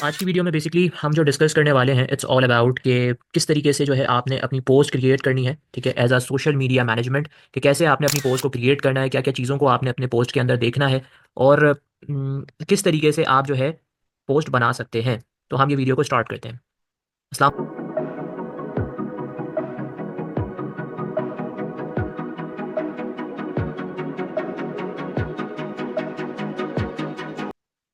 आज की वीडियो में बेसिकली हम जो डिस्कस करने वाले हैं इट्स ऑल अबाउट कि किस तरीके से जो है आपने अपनी पोस्ट क्रिएट करनी है, ठीक है, as a social media management, कि कैसे आपने अपनी पोस्ट को क्रिएट करना है, क्या क्या चीज़ों को आपने अपने पोस्ट के अंदर देखना है और किस तरीके से आप जो है पोस्ट बना सकते हैं। तो हम ये वीडियो को स्टार्ट करते हैं। अस्सलाम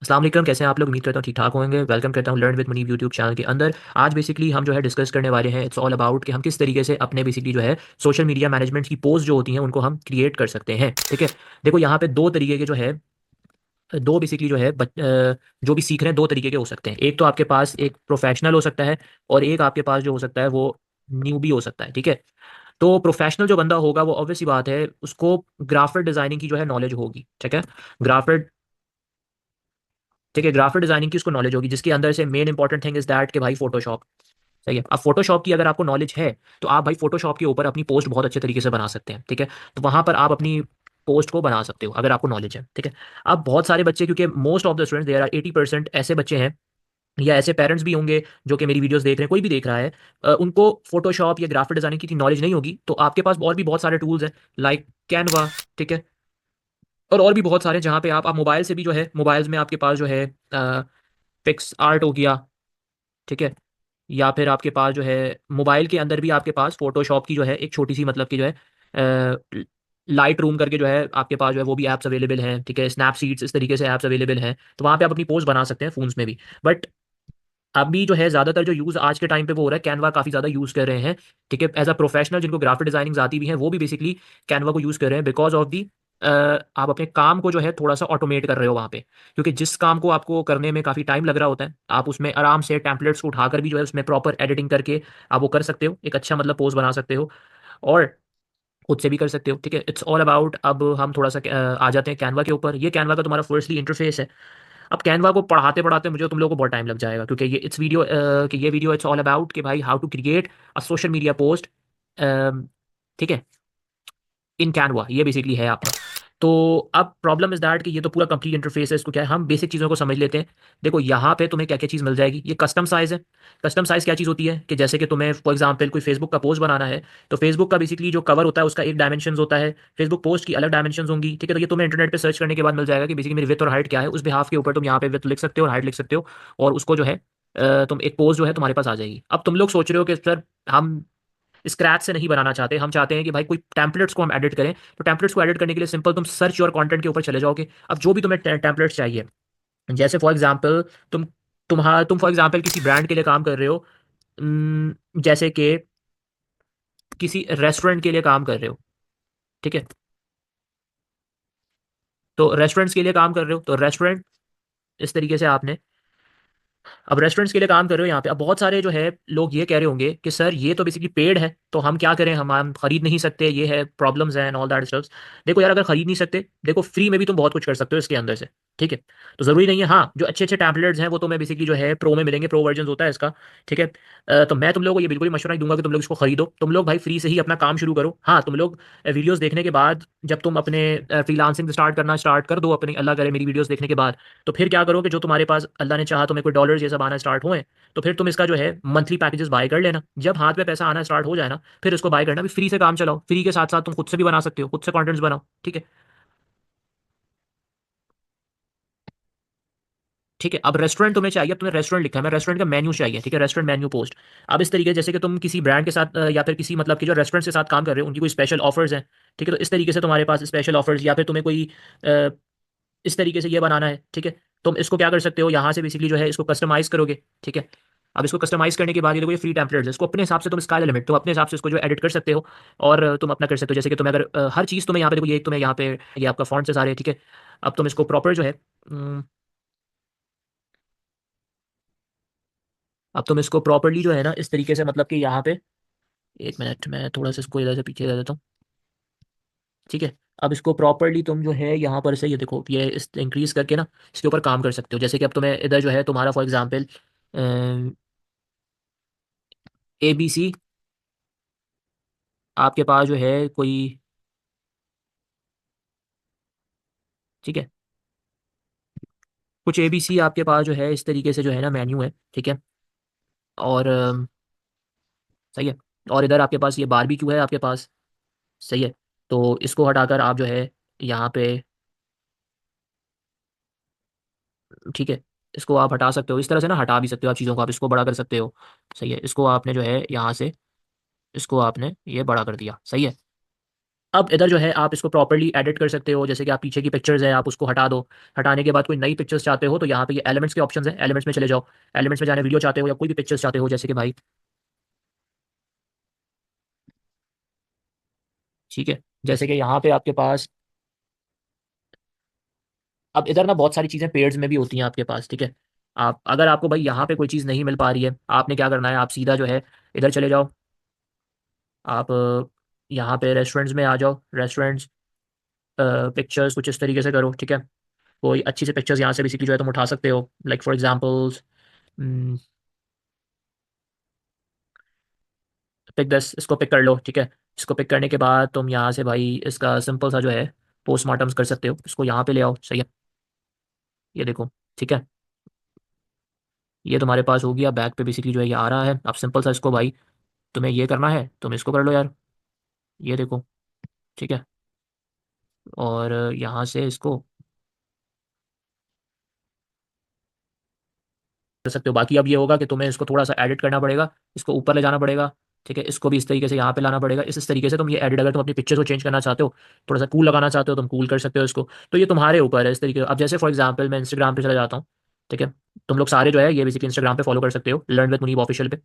अस्सलाम वालेकुम, कैसे हैं आप लोग? उम्मीद करता हूँ ठीक ठाक होंगे। वेलकम करता हूँ learn with money YouTube channel के अंदर। आज बेसिकली हम जो है डिस्कस करने वाले हैं इट्स ऑल अबाउट कि हम किस तरीके से अपने बेसिकली जो है सोशल मीडिया मैनेजमेंट की पोस्ट जो होती हैं उनको हम क्रिएट कर सकते हैं, ठीक है। देखो यहाँ पे दो तरीके के जो है दो बेसिकली जो है जो भी सीख रहे हैं दो तरीके के हो सकते हैं। एक तो आपके पास एक प्रोफेशनल हो सकता है और एक आपके पास जो हो सकता है वो न्यूबी हो सकता है, ठीक है। तो प्रोफेशनल जो बंदा होगा वो ऑब्वियस सी बात है उसको ग्राफिक डिजाइनिंग की जो है नॉलेज होगी, ठीक है। ग्राफिक ठीक है, ग्राफिक डिजाइनिंग की उसको नॉलेज होगी, जिसके अंदर से main important thing is that कि भाई फोटोशॉप, सही है। अब फोटोशॉप की अगर आपको नॉलेज है तो आप भाई फोटोशॉप के ऊपर अपनी पोस्ट बहुत अच्छे तरीके से बना सकते हैं, ठीक है। तो वहां पर आप अपनी पोस्ट को बना सकते हो अगर आपको नॉलेज है, ठीक है। अब बहुत सारे बच्चे, क्योंकि most of the student there are 80% ऐसे बच्चे हैं या ऐसे पेरेंट्स भी होंगे जो कि मेरी वीडियोस देख रहे हैं, कोई भी देख रहा है, उनको फोटोशॉप या ग्राफिक डिजाइनिंग की नॉलेज नहीं होगी। तो आपके पास और भी बहुत सारे टूल्स हैं लाइक कैनवा, ठीक है, और भी बहुत सारे जहाँ पे आप मोबाइल से भी जो है मोबाइल्स में आपके पास जो है पिक्स आर्ट हो गया, ठीक है, या फिर आपके पास जो है मोबाइल के अंदर भी आपके पास फोटोशॉप की जो है एक छोटी सी मतलब की जो है लाइट रूम करके जो है आपके पास जो है वो भी ऐप्स अवेलेबल हैं, ठीक है। स्नैपसीड्स, इस तरीके से ऐप्स अवेलेबल हैं, तो वहाँ पे आप अपनी पोस्ट बना सकते हैं फ़ोन्स में भी। बट अभी जो है ज़्यादातर जो यूज़ आज के टाइम पे वो हो रहा है, कैनवा काफ़ी ज़्यादा यूज़ कर रहे हैं, ठीक है। एज अ प्रोफेशनल जिनको ग्राफिक डिजाइनिंग आती भी हैं वो भी बेसिकली कैनवा को यूज़ कर रहे हैं बिकॉज ऑफ दी आप अपने काम को जो है थोड़ा सा ऑटोमेट कर रहे हो वहाँ पे, क्योंकि जिस काम को आपको करने में काफ़ी टाइम लग रहा होता है आप उसमें आराम से टेम्पलेट्स को उठाकर भी जो है उसमें प्रॉपर एडिटिंग करके आप वो कर सकते हो, एक अच्छा मतलब पोस्ट बना सकते हो और खुद से भी कर सकते हो, ठीक है। इट्स ऑल अबाउट, अब हम थोड़ा सा आ जाते हैं कैनवा के ऊपर। ये कैनवा का तुम्हारा फर्स्टली इंटरफेस है। अब कैनवा को पढ़ाते पढ़ाते मुझे तुम लोगों को बहुत टाइम लग जाएगा, क्योंकि ये वीडियो इट्स ऑल अबाउट कि भाई how to create a social media post, ठीक है, इन कैनवा, ये बेसिकली है आपका। तो अब प्रॉब्लम इज दैट कि ये तो पूरा कंप्लीट इंटरफेस है, इसको क्या है हम बेसिक चीज़ों को समझ लेते हैं। देखो यहाँ पे तुम्हें क्या क्या चीज़ मिल जाएगी। ये कस्टम साइज़ है। कस्टम साइज़ क्या चीज़ होती है कि जैसे कि तुम्हें फॉर एग्जांपल कोई फेसबुक का पोस्ट बनाना है, तो फेसबुक का बेसिकली जो कवर होता है उसका एक डायमेंशन होता है, फेसबुक पोस्ट की अलग डायमेंशन होंगी, ठीक है। तो ये तुम्हें इंटरनेट पर सर्च करने के बाद मिल जाएगा कि बेसिकली मेरी विड्थ और हाइट क्या है, उस बिहाफ के ऊपर तुम यहाँ पे विड्थ लिख सकते हो और हाइट लिख सकते हो, और उसको जो है तुम एक पोस्ट जो है तुम्हारे पास आ जाएगी। अब तुम लोग सोच रहे हो कि सर हम स्क्रैच से नहीं बनाना चाहते, हम चाहते हैं कि भाई कोई टेम्पलेट्स को हम एडिट करें। तो टेम्पलेट्स को एडिट करने के लिए सिंपल तुम सर्च योर कंटेंट के ऊपर चले जाओगे। अब जो भी तुम्हें टेम्पलेट्स चाहिए, जैसे फॉर एग्जांपल तुम तुम फॉर एग्जांपल किसी ब्रांड के लिए काम कर रहे हो, जैसे कि किसी रेस्टोरेंट के लिए काम कर रहे हो, ठीक है। तो रेस्टोरेंट्स के लिए काम कर रहे हो तो रेस्टोरेंट, इस तरीके से आपने, अब रेस्टोरेंट्स के लिए काम कर रहे हो यहाँ पे। अब बहुत सारे जो है लोग ये कह रहे होंगे कि सर ये तो बेसिकली पेड है, तो हम क्या करें, हम खरीद नहीं सकते, ये है प्रॉब्लम्स हैं एंड ऑल दैट स्टफ्स। देखो यार, अगर खरीद नहीं सकते, देखो फ्री में भी तुम बहुत कुछ कर सकते हो इसके अंदर से, ठीक है। तो ज़रूरी नहीं है, हाँ जो अच्छे अच्छे टैबलेट्स हैं वो तुम्हें बेसिकली जो है प्रो में मिलेंगे, प्रो वर्जन होता है इसका, ठीक है। तो मैं तुम लोगों को ये बिल्कुल ही मशवरा नहीं दूंगा कि तुम लोग इसको खरीदो। तुम लोग भाई फ्री से ही अपना काम शुरू करो। हाँ तुम लोग वीडियोस देखने के बाद जब तुम अपने फ्रीलांसिंग स्टार्ट करना स्टार्ट कर दो अपनी, अल्लाह करे मेरी वीडियोस देखने के बाद, तो फिर क्या करो कि जो तुम्हारे पास अल्लाह ने चाहा तुम्हें कोई डॉलर्स ये सब आना स्टार्ट हुए, तो फिर तुम इसका जो है मंथली पैकेजेस बाय कर लेना। जब हाथ में पैसा आना स्टार्ट हो जाए ना, फिर इसको बाय करना। भी फ्री से काम चलाओ, फ्री के साथ साथ तुम खुद से भी बना सकते हो, खुद से कंटेंट्स बनाओ, ठीक है। ठीक है, अब रेस्टोरेंट तुम्हें चाहिए, अब तुम्हें रेस्टोरेंट लिखा है, मैं रेस्टोरेंट का मेन्यू चाहिए, ठीक है, रेस्टोरेंट मेन्यू पोस्ट। अब इस तरीके जैसे कि तुम किसी ब्रांड के साथ या फिर किसी मतलब कि जो रेस्टोरेंट के साथ काम कर रहे हो उनकी कोई स्पेशल ऑफर्स हैं, ठीक है। तो इस तरीके से तुम्हारे पास स्पेशल ऑफर्स, या फिर तुम्हें कोई अ, इस तरीके से ये बनाना है, ठीक है। तुम इसको क्या कर सकते हो, यहाँ से बेसिकली जो है इसको कस्टमाइज करोगे, ठीक है। अब इसको कस्टमाइज करने के बाद ये देखो ये फ्री टेम्पलेट्स है, इसको अपने हिसाब से तुम स्काई लिमिट, तुम अपने हिसाब से इसको जो एडिट कर सकते हो और तुम अपना कर सकते हो। जैसे कि तुम्हें अगर हर चीज़ तुम्हें यहाँ पे देखो, ये तुम्हें यहाँ पे ये आपका फॉन्ट से सारे, ठीक है। अब तुम इसको प्रॉपर जो है अब तुम इसको प्रॉपरली जो है ना इस तरीके से मतलब कि यहाँ पे, एक मिनट मैं थोड़ा सा इसको इधर से पीछे कर देता हूँ, ठीक है। अब इसको प्रॉपरली तुम जो है यहाँ पर से ये देखो ये इस इंक्रीज करके ना इसके ऊपर काम कर सकते हो। जैसे कि अब तुम्हें इधर जो है तुम्हारा फॉर एग्जांपल ABC, आपके पास जो है कोई, ठीक है, कुछ एबीसी आपके पास जो है इस तरीके से जो है ना मेन्यू है, ठीक है। और सही है। और इधर आपके पास ये बारबेक्यू है आपके पास, सही है। तो इसको हटाकर आप जो है यहाँ पे, ठीक है, इसको आप हटा सकते हो इस तरह से ना, हटा भी सकते हो आप चीज़ों को, आप इसको बड़ा कर सकते हो, सही है। इसको आपने जो है यहाँ से, इसको आपने ये बड़ा कर दिया, सही है। अब इधर जो है आप इसको प्रॉपर्ली एडिट कर सकते हो, जैसे कि आप पीछे की पिक्चर्स है आप उसको हटा दो। हटाने के बाद कोई नई पिक्चर्स चाहते हो तो यहाँ पे ये एलिमेंट्स के ऑप्शंस है, एलिमेंट्स में चले जाओ। एलिमेंट्स में जाने, वीडियो चाहते हो या कोई भी पिक्चर्स चाहते हो, जैसे कि भाई, ठीक है, जैसे कि यहाँ पे आपके पास, अब इधर ना बहुत सारी चीज़ें पेड्स में भी होती हैं आपके पास, ठीक है। आप अगर आपको भाई यहाँ पे कोई चीज़ नहीं मिल पा रही है, आपने क्या करना है, आप सीधा जो है इधर चले जाओ। आप यहाँ पे रेस्टोरेंट्स में आ जाओ, रेस्टोरेंट्स, पिक्चर्स कुछ इस तरीके से करो, ठीक है। कोई अच्छी सी पिक्चर्स यहाँ से बेसिकली जो है तुम उठा सकते हो, लाइक फॉर एग्जांपल्स, पिक दस, इसको पिक कर लो, ठीक है। इसको पिक करने के बाद तुम यहाँ से भाई इसका सिंपल सा जो है पोस्टमार्टम्स कर सकते हो, इसको यहाँ पे ले आओ, सही है। ये देखो, ठीक है, ये तुम्हारे पास हो गया, बैक पे बेसिकली जो है ये आ रहा है। अब सिंपल सा इसको भाई, तुम्हें ये करना है तुम इसको कर लो यार, ये देखो, ठीक है। और यहाँ से इसको कर सकते हो। बाकी अब ये होगा कि तुम्हें इसको थोड़ा सा एडिट करना पड़ेगा, इसको ऊपर ले जाना पड़ेगा, ठीक है। इसको भी इस तरीके से यहाँ पे लाना पड़ेगा, इस तरीके से तुम ये एडिट, अगर तुम अपनी पिक्चर को चेंज करना चाहते हो, थोड़ा सा कूल लगाना चाहते हो, तुम कूल कर सकते हो इसको। तो ये तुम्हारे ऊपर है इस तरीके। अब जैसे फॉर एग्जाम्पल मैं इंस्टाग्राम पे चला जाता हूँ, ठीक है। तुम लोग सारे जो है ये बेसिकली इंस्टाग्राम पे फॉलो कर सकते हो, लर्न विद मुनीब ऑफिशियल पे।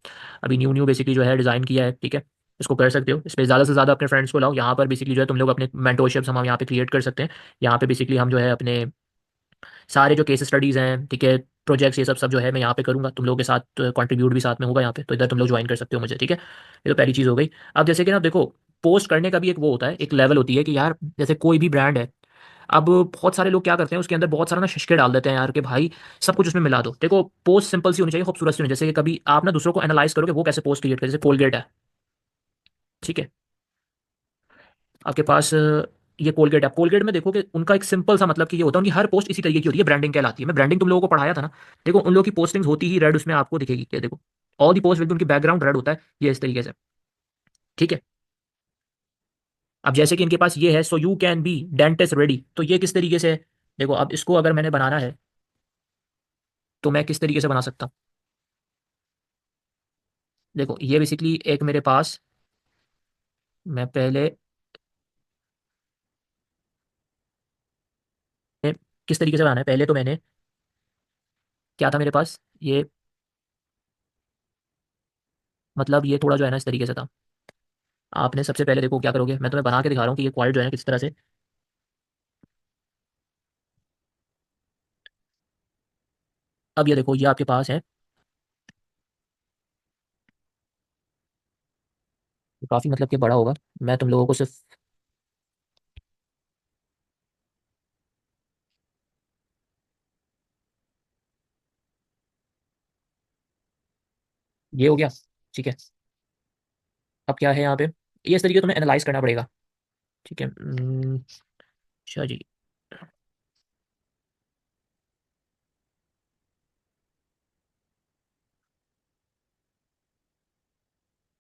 अभी न्यू न्यू बेसिकली जो है डिज़ाइन किया है, ठीक है। इसको कर सकते हो, इस पर ज़्यादा से ज़्यादा अपने फ्रेंड्स को लाओ। यहाँ पर बेसिकली जो है तुम लोग अपने मेंटोरशिप्स हम यहाँ पे क्रिएट कर सकते हैं। यहाँ पे बेसिकली हम जो है अपने सारे जो केस स्टडीज़ हैं, ठीक है, प्रोजेक्ट्स, ये सब सब जो है मैं यहाँ पे करूँगा, तुम लोगों के साथ कंट्रीब्यूट भी साथ में होगा यहाँ पे, तो इधर तुम लोग ज्वाइन कर सकते हो मुझे, ठीक है। ये तो पहली चीज़ हो गई। अब जैसे कि ना देखो, पोस्ट करने का भी एक वो होता है, एक लेवल होती है कि यार जैसे कोई भी ब्रांड है, अब बहुत सारे लोग क्या करते हैं उसके अंदर बहुत सारा ना शिशके डाल देते हैं यार, कि भाई सब कुछ उसमें मिला दो। देखो, पोस्ट सिंपल सी होनी चाहिए, खूबसूरत सी होनी, जैसे कि कभी आप ना दूसरों को एनालाइज करोगे वो कैसे पोस्ट क्रिएट करे, जैसे कोलगेट है, ठीक है। आपके पास ये कोलगेट है, कोलगेट में देखो कि उनका एक सिंपल सा मतलब कि ये होता है, उनकी हर पोस्ट इसी तरीके की होती है, ब्रांडिंग कहलाती है। मैं ब्रांडिंग तुम लोगों को पढ़ाया था ना, देखो उन लोगों की पोस्टिंग्स होती ही रेड, उसमें आपको दिखेगी कि देखो ऑल दी पोस्ट विद उनकी बैकग्राउंड रेड होता है, ये इस तरीके से, ठीक है। अब जैसे कि इनके पास ये है, so you can be dentist ready, तो ये किस तरीके से है, देखो अब इसको अगर मैंने बनाना है तो मैं किस तरीके से बना सकता हूँ। देखो ये बेसिकली एक मेरे पास, मैं पहले किस तरीके से बनाना है, पहले तो मैंने, क्या था मेरे पास ये, मतलब ये थोड़ा जो है ना इस तरीके से था। आपने सबसे पहले देखो क्या करोगे, मैं तुम्हें बना के दिखा रहा हूँ कि ये क्वालिटी जो है ना किस तरह से। अब ये देखो ये आपके पास है, काफ़ी मतलब कि बड़ा होगा। मैं तुम लोगों को सिर्फ, ये हो गया, ठीक है। अब क्या है यहाँ पे, ये इस तरीके तुम्हें एनालाइज करना पड़ेगा, ठीक है। अच्छा जी,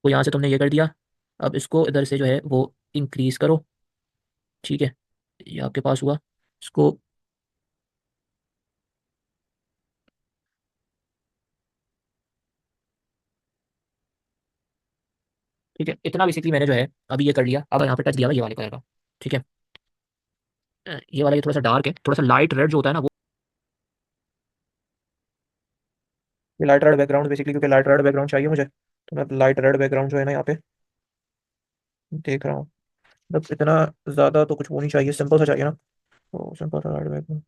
तो यहाँ से तुमने ये कर दिया। अब इसको इधर से जो है वो इंक्रीज करो, ठीक है, ये आपके पास हुआ। इसको, ठीक है, इतना बेसिकली मैंने जो है अभी ये कर लिया। अब यहाँ पे टच दिया हुआ ये वाले कलर का, ठीक है। ये वाला ये थोड़ा सा डार्क है, थोड़ा सा लाइट रेड जो होता है ना वो, ये लाइट रेड बैकग्राउंड बेसिकली, क्योंकि लाइट रेड बैकग्राउंड चाहिए मुझे, तो मैं लाइट रेड बैकग्राउंड जो है ना यहाँ पे देख रहा हूँ। मतलब इतना ज़्यादा तो कुछ वो नहीं चाहिए, सिंपल सा चाहिए ना, तो सिंपल सा लाइट बैकग्राउंड,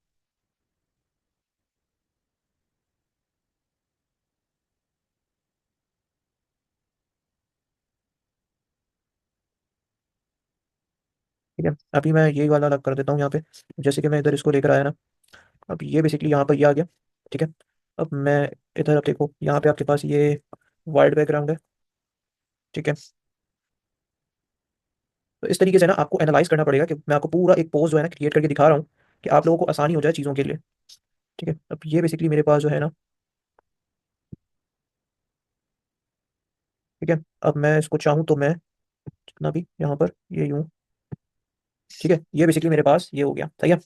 ठीक है। अभी मैं यही वाला अलग कर देता हूँ यहाँ पे, जैसे कि मैं इधर इसको लेकर आया ना, अब ये बेसिकली यहाँ पर ये आ गया, ठीक है। अब मैं इधर, अब देखो यहाँ पे आपके पास ये वाइट बैकग्राउंड है, ठीक है। तो इस तरीके से ना आपको एनालाइज करना पड़ेगा, कि मैं आपको पूरा एक पोज जो है ना क्रिएट करके दिखा रहा हूँ, कि आप लोगों को आसानी हो जाए चीज़ों के लिए। ठीक है, अब ये बेसिकली मेरे पास जो है ना, ठीक है, अब मैं इसको चाहूँ तो मैं जितना भी यहाँ पर ये यूँ, ठीक है, ये बेसिकली मेरे पास ये हो गया, सही है।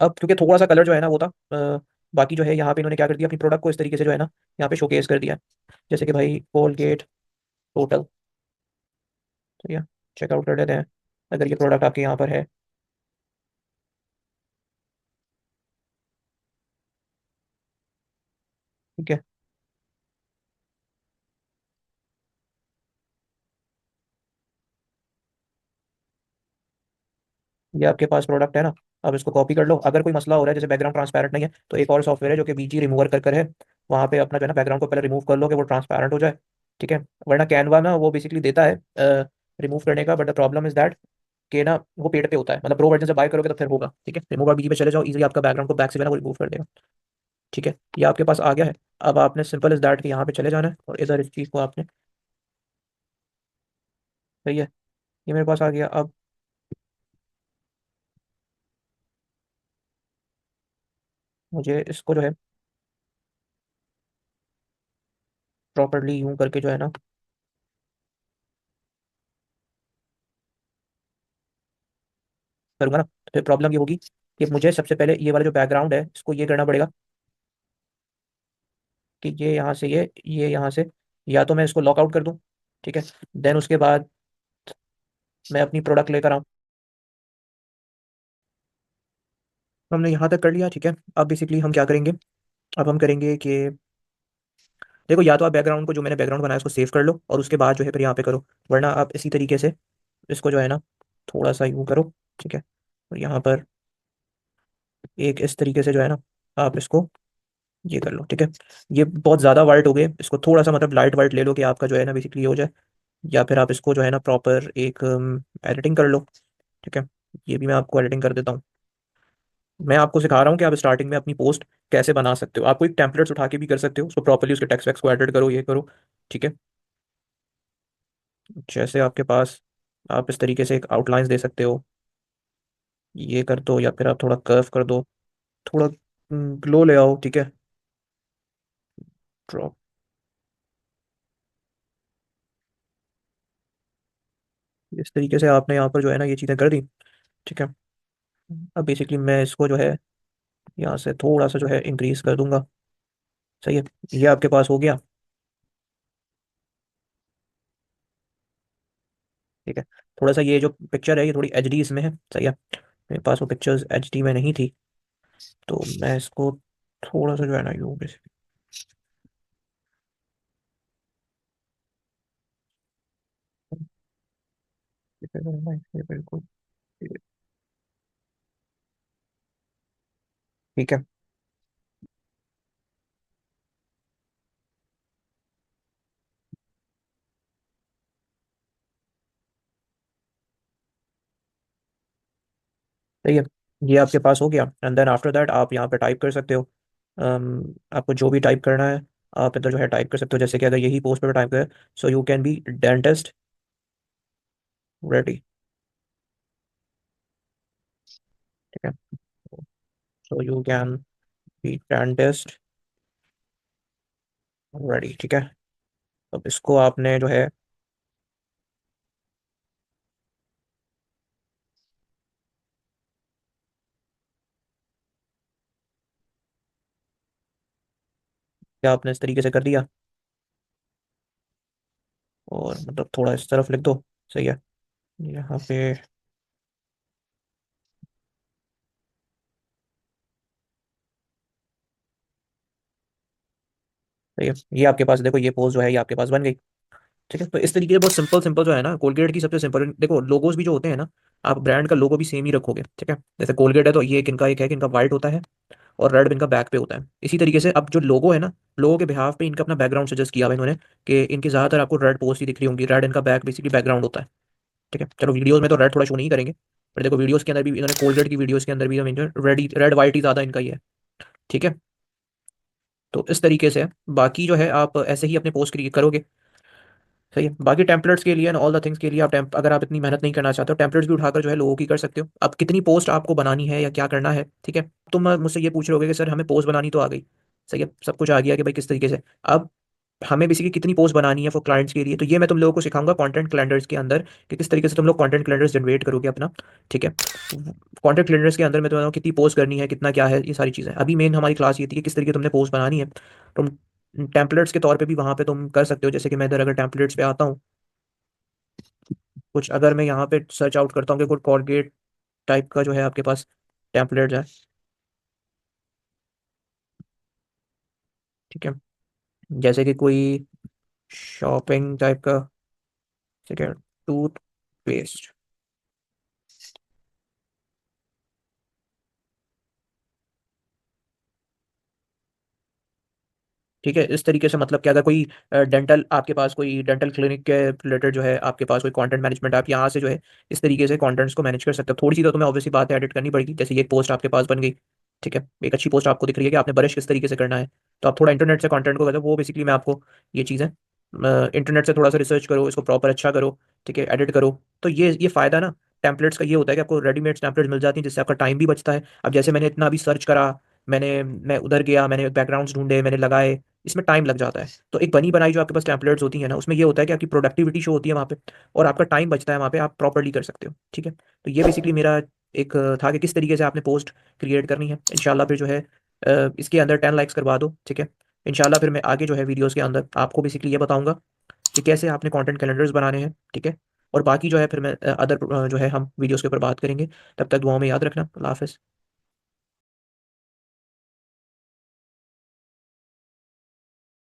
अब क्योंकि थोड़ा सा कलर जो है ना वो था, बाकी जो है यहाँ पे इन्होंने क्या कर दिया, अपनी प्रोडक्ट को इस तरीके से जो है ना यहाँ पे शोकेस कर दिया है। जैसे कि भाई कोलगेट टोटल, ठीक है, चेकआउट कर लेते हैं अगर ये प्रोडक्ट आपके यहाँ पर है। ठीक है, ये आपके पास प्रोडक्ट है ना, अब इसको कॉपी कर लो। अगर कोई मसला हो रहा है जैसे बैकग्राउंड ट्रांसपेरेंट नहीं है, तो एक और सॉफ्टवेयर है जो कि बीजी रिमूवर कर है, वहाँ पे अपना जो है ना बैकग्राउंड को पहले रिमूव कर लो कि वो ट्रांसपेरेंट हो जाए। ठीक है, वरना कैनवा ना वो बेसिकली देता है रिमूव करने का, but the problem is that कि ना वो पेड पे होता है, मतलब प्रो वर्जन से बाय करोगे तो फिर होगा। ठीक है, रिमूवर बीजी पे चले जाओ, इजीली आपका बैकग्राउंड को बैक से जो है ना वो रिमूव कर देगा। ठीक है, ये आपके पास आ गया है। अब आपने सिंपल इज दैट कि यहाँ पे चले जाना है और इधर इस चीज़ को आपने, सही है, ये मेरे पास आ गया। अब मुझे इसको जो है प्रॉपरली यूं करके जो है ना करूंगा ना, तो फिर प्रॉब्लम ये होगी कि मुझे सबसे पहले ये वाला जो बैकग्राउंड है इसको ये करना पड़ेगा कि ये यहाँ से ये यहाँ से, या तो मैं इसको लॉकआउट कर दूँ। ठीक है, देन उसके बाद मैं अपनी प्रोडक्ट लेकर आऊँ। हमने यहाँ तक कर लिया, ठीक है। अब बेसिकली हम क्या करेंगे, अब हम करेंगे कि देखो, या तो आप बैकग्राउंड को, जो मैंने बैकग्राउंड बनाया उसको सेव कर लो और उसके बाद जो है फिर यहाँ पे करो, वरना आप इसी तरीके से इसको जो है ना थोड़ा सा यूँ करो। ठीक है, और यहाँ पर एक इस तरीके से जो है ना आप इसको ये कर लो। ठीक है, ये बहुत ज़्यादा वाइट हो गए, इसको थोड़ा सा मतलब लाइट वाइट ले लो कि आपका जो है ना बेसिकली हो जाए, या फिर आप इसको जो है ना प्रॉपर एक एडिटिंग कर लो। ठीक है, ये भी मैं आपको एडिटिंग कर देता हूँ। मैं आपको सिखा रहा हूँ कि आप स्टार्टिंग में अपनी पोस्ट कैसे बना सकते हो। आपको एक टेम्पलेट्स उठा के भी कर सकते हो, उसको प्रॉपर्ली उसके टेक्स्ट वैक्स को एडिट करो, ये करो। ठीक है, जैसे आपके पास, आप इस तरीके से एक आउटलाइंस दे सकते हो, ये कर दो, या फिर आप थोड़ा कर्व कर दो, थोड़ा ग्लो ले आओ। ठीक है, ड्रॉप, इस तरीके से आपने यहाँ पर जो है ना ये चीज़ें कर दी। ठीक है, अब बेसिकली मैं इसको जो है यहाँ से थोड़ा सा जो है इंक्रीज कर दूंगा। सही है, ये आपके पास हो गया। ठीक है, थोड़ा सा ये जो पिक्चर है ये थोड़ी एचडी इसमें है, सही है, मेरे पास वो पिक्चर्स एचडी में नहीं थी, तो मैं इसको थोड़ा सा जो है ना यूँ बेसिकली, ये बिल्कुल ठीक है। सही है, ये आपके पास हो गया, एंड देन आफ्टर दैट आप यहाँ पे टाइप कर सकते हो। आपको जो भी टाइप करना है आप इधर जो है टाइप कर सकते हो, जैसे कि अगर यही पोस्ट पे टाइप करें, so you can be dentist ready. ठीक है, so you can be dentist ready. ठीक है, अब इसको आपने जो है, क्या आपने इस तरीके से कर दिया, और मतलब थोड़ा इस तरफ लिख दो। सही है, यहाँ पे, सही है, ये आपके पास देखो, ये पोज जो है ये आपके पास बन गई। ठीक है, तो इस तरीके से बहुत सिंपल सिंपल जो है ना, कोलगेट की सबसे सिंपल, देखो लोगोस भी जो होते हैं ना, आप ब्रांड का लोगो भी सेम ही रखोगे। ठीक है, जैसे कोलगेट है तो ये एक इनका, एक है कि इनका वाइट होता है और रेड इनका बैक पे होता है। इसी तरीके से अब जो लोगो है ना, लोगों के बिहाफ पे इनका अपना बैकग्राउंड सजेस्ट किया हुआ है इन्होंने, कि इनकी ज़्यादातर आपको रेड पोस्ट ही दिख रही होंगी, रेड इनका बैक बेसिकली बैकग्राउंड होता है। ठीक है, चलो वीडियोस में तो रेड थोड़ा शो नहीं करेंगे, पर देखो वीडियोस के अंदर भी इन्होंने, कोलगेट की वीडियोस के अंदर भी रेड रेड वाइट ही ज़्यादा इनका ही है। ठीक है, तो इस तरीके से बाकी जो है आप ऐसे ही अपने पोस्ट क्रिएट करोगे। सही है। बाकी टेम्पलेट्स के लिए एंड ऑल द थिंग्स के लिए आप अगर आप इतनी मेहनत नहीं करना चाहते हो, टेम्पलेट्स भी उठाकर जो है लोगों की कर सकते हो। अब कितनी पोस्ट आपको बनानी है या क्या करना है, ठीक है। तुम मुझसे ये पूछ रहे होगे कि सर हमें पोस्ट बनानी तो आ गई, सही है, सब कुछ आ गया कि भाई किस तरीके से। अब हमें बेसिकली कितनी पोस्ट बनानी है फॉर क्लाइंट्स के लिए, तो ये मैं तुम लोगों को सिखाऊंगा कंटेंट कैलेंडर्स के अंदर कि किस तरीके से तुम लोग कंटेंट कैलेंडर्स जनरेट करोगे अपना, ठीक है। कंटेंट कैलेंडर्स के अंदर मैं तुम्हें कितनी पोस्ट करनी है, कितना क्या है, ये सारी चीज़ें। अभी मेन हमारी क्लास ये थी कि किस तरीके तुमने पोस्ट बनानी है। तुम टेम्पलेट्स के तौर पे भी वहाँ पे तुम कर सकते हो, जैसे कि मैं इधर अगर टेम्पलेट्स पे आता हूँ, कुछ अगर मैं यहाँ पे सर्च आउट करता हूँ कि कोई कॉलगेट टाइप का जो है आपके पास टेम्पलेट है, ठीक है, जैसे कि कोई शॉपिंग टाइप का, ठीक है, टूथपेस्ट, ठीक है। इस तरीके से मतलब कि अगर कोई डेंटल आपके पास कोई डेंटल क्लिनिक के रिलेटेड जो है आपके पास कोई कंटेंट मैनेजमेंट, आप यहाँ से जो है इस तरीके से कंटेंट्स को मैनेज कर सकते हो। थोड़ी सी तो तुम्हें ऑब्वियसली बात है एडिट करनी पड़ेगी, जैसे ये एक पोस्ट आपके पास बन गई, ठीक है, एक अच्छी पोस्ट आपको दिख रही है कि आपने ब्रश किस तरीके से करना है। तो आप थोड़ा इंटरनेट से कंटेंट को मतलब वो बेसिकली मैं आपको ये चीज़ें इंटरनेट से थोड़ा सा रिसर्च करो, इसको प्रॉपर अच्छा करो, ठीक है, एडिट करो। तो ये फ़ायदा ना टेम्पलेट्स का ये होता है कि आपको रेडीमेड टेम्पलेट्स मिल जाती हैं, जिससे आपका टाइम भी बचता है। अब जैसे मैंने इतना अभी सर्च करा, मैं उधर गया, मैंने बैकग्राउंड्स ढूंढे, मैंने लगाए, इसमें टाइम लग जाता है। तो एक बनी बनाई जो आपके पास टेम्पलेट्स होती है ना, उसमें ये होता है कि आपकी प्रोडक्टिविटी शो होती है वहाँ पे, और आपका टाइम बचता है वहाँ पे, आप प्रॉपर्ली कर सकते हो, ठीक है। तो ये बेसिकली मेरा एक था कि किस तरीके से आपने पोस्ट क्रिएट करनी है। इंशाल्लाह फिर जो है इसके अंदर 10 लाइक्स करवा दो, ठीक है। इंशाल्लाह फिर मैं आगे जो है वीडियोस के अंदर आपको बेसिकली ये बताऊंगा कि कैसे आपने कंटेंट कैलेंडर्स बनाने हैं, ठीक है। और बाकी जो है फिर मैं अदर जो है हम वीडियोस के ऊपर बात करेंगे। तब तक दुआओं में याद रखना। अल्लाह हाफ़िज़।